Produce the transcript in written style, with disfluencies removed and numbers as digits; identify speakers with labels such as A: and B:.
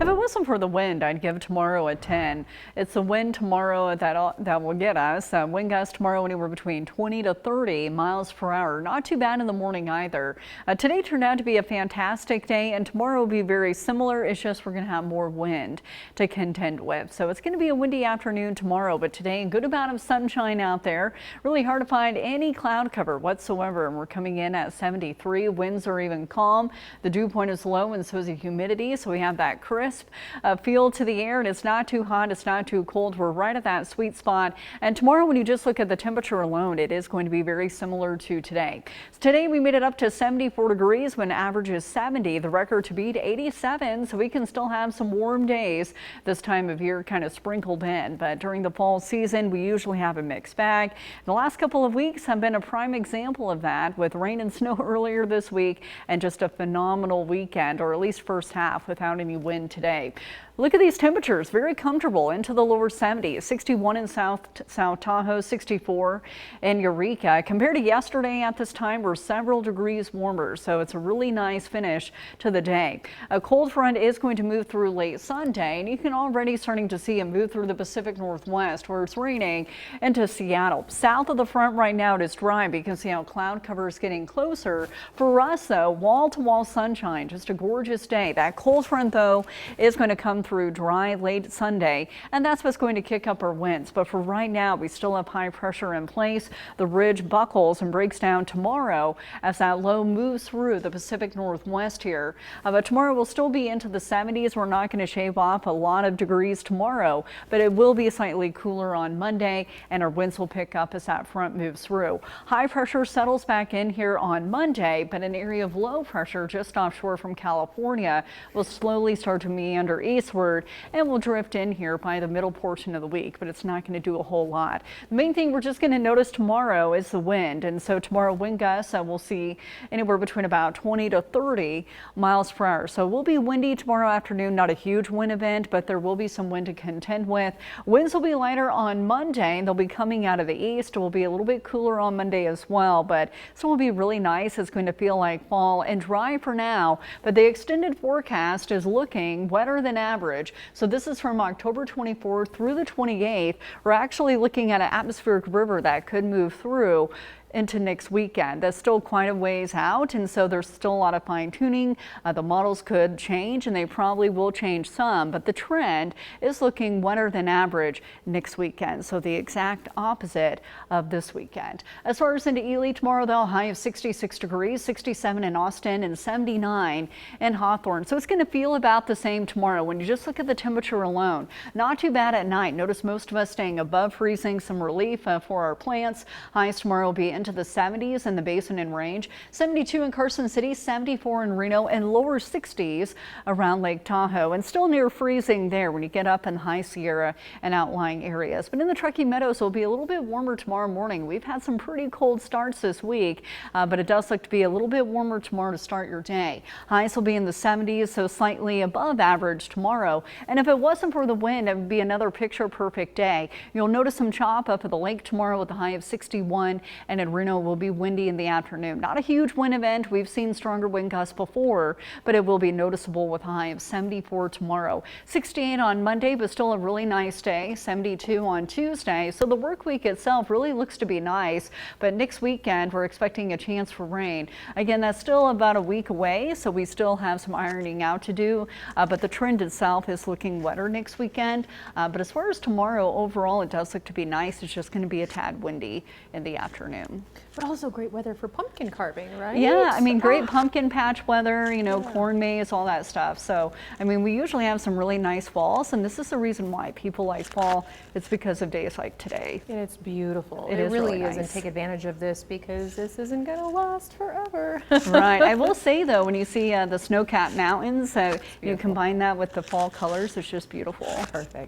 A: If it wasn't for the wind, I'd give tomorrow a 10. It's the wind tomorrow that will get us. Wind gusts tomorrow anywhere between 20 to 30 miles per hour. Not too bad in the morning either. Today turned out to be a fantastic day, and tomorrow will be very similar. It's just we're going to have more wind to contend with. So it's going to be a windy afternoon tomorrow, but today a good amount of sunshine out there. Really hard to find any cloud cover whatsoever, and we're coming in at 73. Winds are even calm. The dew point is low, and so is the humidity. So we have that crisp feel to the air, and it's not too hot, it's not too cold. We're right at that sweet spot. And tomorrow, when you just look at the temperature alone, it is going to be very similar to today. So today we made it up to 74 degrees when average is 70. The record to beat 87, so we can still have some warm days this time of year kind of sprinkled in. But during the fall season, we usually have a mixed bag. The last couple of weeks have been a prime example of that, with rain and snow earlier this week and just a phenomenal weekend, or at least first half, without any wind today. Look at these temperatures, very comfortable into the lower 70s. 61 in South Tahoe, 64 in Eureka. Compared to yesterday at this time, we're several degrees warmer, so it's a really nice finish to the day. A cold front is going to move through late Sunday, and you can already starting to see it move through the Pacific Northwest, where it's raining, into Seattle. South of the front right now, it is dry, but you can see how cloud cover is getting closer. For us, though, wall-to-wall sunshine, just a gorgeous day. That cold front, though, is going to come through dry late Sunday, and that's what's going to kick up our winds. But for right now, we still have high pressure in place. The ridge buckles and breaks down tomorrow as that low moves through the Pacific Northwest here. But tomorrow will still be into the 70s. We're not going to shave off a lot of degrees tomorrow, but it will be slightly cooler on Monday, and our winds will pick up as that front moves through. High pressure settles back in here on Monday, but an area of low pressure just offshore from California will slowly start to meander eastward and will drift in here by the middle portion of the week, but it's not going to do a whole lot. The main thing we're just going to notice tomorrow is the wind, and so tomorrow wind gusts we'll see anywhere between about 20 to 30 miles per hour. So we'll be windy tomorrow afternoon, not a huge wind event, but there will be some wind to contend with. Winds will be lighter on Monday, and they'll be coming out of the east. It will be a little bit cooler on Monday as well, but still will be really nice. It's going to feel like fall and dry for now, but the extended forecast is looking wetter than average. So this is from October 24th through the 28th. We're actually looking at an atmospheric river that could move through into next weekend. That's still quite a ways out, and so there's still a lot of fine tuning. The models could change, and they probably will change some, but the trend is looking wetter than average next weekend, so the exact opposite of this weekend. As far as into Ely tomorrow, though, high of 66 degrees, 67 in Austin, and 79 in Hawthorne. So it's going to feel about the same tomorrow when you just look at the temperature alone. Not too bad at night. Notice most of us staying above freezing, some relief for our plants. Highs tomorrow will be into the 70s in the Basin and Range, 72 in Carson City, 74 in Reno, and lower 60s around Lake Tahoe, and still near freezing there when you get up in High Sierra and outlying areas. But in the Truckee Meadows, it'll be a little bit warmer tomorrow morning. We've had some pretty cold starts this week, but it does look to be a little bit warmer tomorrow to start your day. Highs will be in the 70s, so slightly above average tomorrow. And if it wasn't for the wind, it would be another picture perfect day. You'll notice some chop up at the lake tomorrow with a high of 61, and in Reno will be windy in the afternoon. Not a huge wind event. We've seen stronger wind gusts before, but it will be noticeable with a high of 74 tomorrow. 68 on Monday, but still a really nice day. 72 on Tuesday. So the work week itself really looks to be nice, but next weekend we're expecting a chance for rain. Again, that's still about a week away, so we still have some ironing out to do, but the trend itself is looking wetter next weekend. But as far as tomorrow, overall it does look to be nice. It's just going to be a tad windy in the afternoon.
B: But also great weather for pumpkin carving, right?
A: Yeah, I mean, great pumpkin patch weather, you know, corn maze, all that stuff. So, I mean, we usually have some really nice falls, and this is the reason why people like fall. It's because of days like today.
B: And it's beautiful.
A: It
B: really is,
A: nice.
B: and take advantage of this because this isn't going to last forever.
A: Right. I will say, though, when you see the snow-capped mountains, you combine that with the fall colors, it's just beautiful.
B: Perfect.